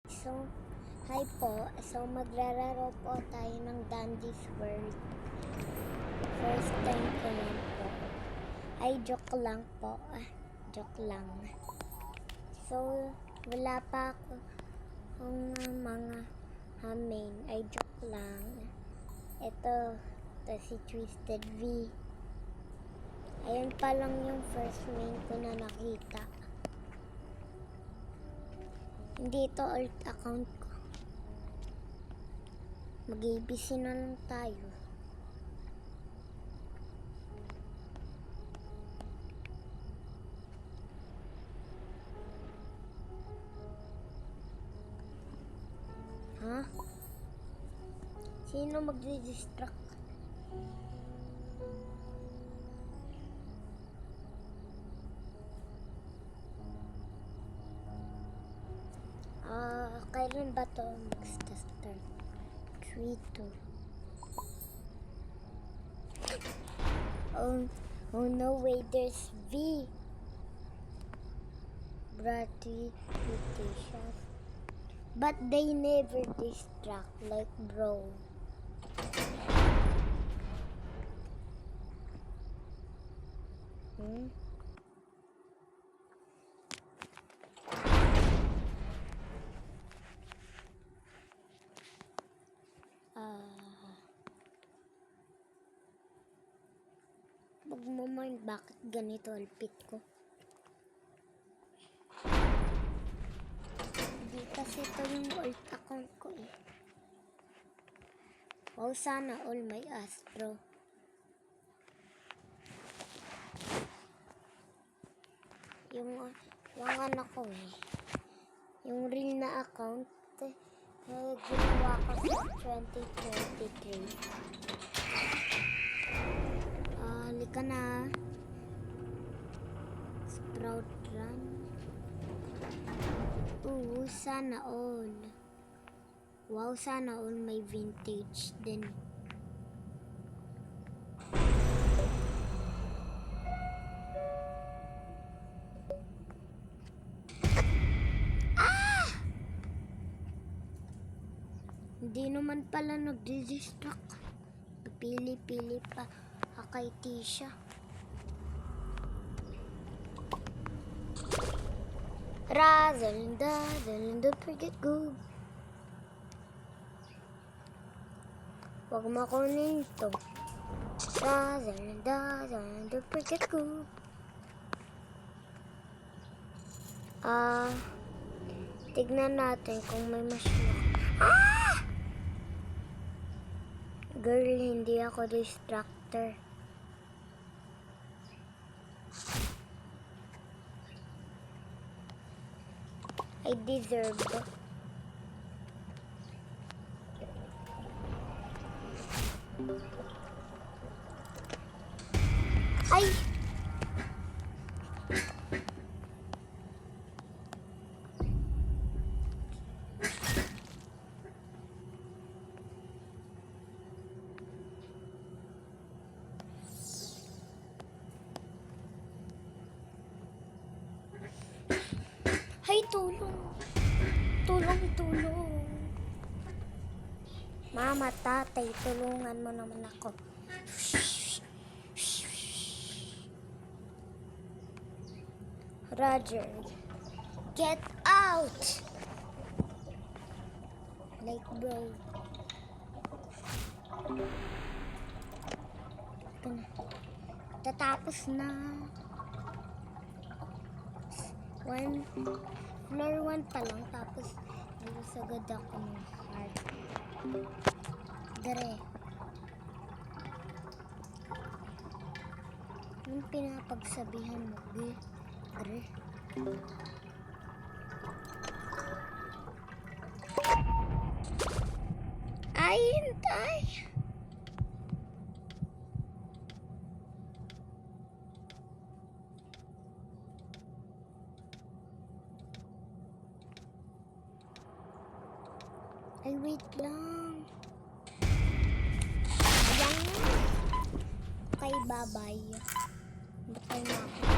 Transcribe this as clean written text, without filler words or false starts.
So, hi po. So, maglaro po tayo ng Dandy's World. First time ko yan po. Ay, joke lang po. Joke lang. So, wala pa ako mga main. Ay, joke lang. Ito si Twisted V. Ayan pa lang yung first main ko na nakita. Hindi ito alt account ko. Mag-ABC na lang tayo. Ha? Sino magdi-distract? Kailan ba to mag-start? 3, 2. Oh no, wait, there's V. Bratty Fictitious. But they never distract like bro. Magmamind bakit ganito outfit ko? Hindi kasi ito yung alt account ko eh. Oh, sana all may Astro. Yung ano ko eh. Yung real na account ginawa ko sa 2023. Halika na. Sprout Run. Sana all. Wow, sana all may vintage din. Hindi naman pala nagdi-distract. Pili-pili pa kay Tisha. Razzle and don't forget go. Huwag makunin ito. Razzle and don't forget go. Tignan natin kung may masyado. Girl, hindi ako distractor. I deserve it. Ay! Hay, tulong! Tulong! Mama, tatay, tulungan mo naman ako. Roger, get out! Like bro. Tatapos na. Floor 1 pa lang, tapos nalusagad ako ng heart. Dere. Anong pinapagsabihan mo, Dere? Ay, hintay! Ay, wait lang. Ayan na. Okay, bye-bye. Bye na ako.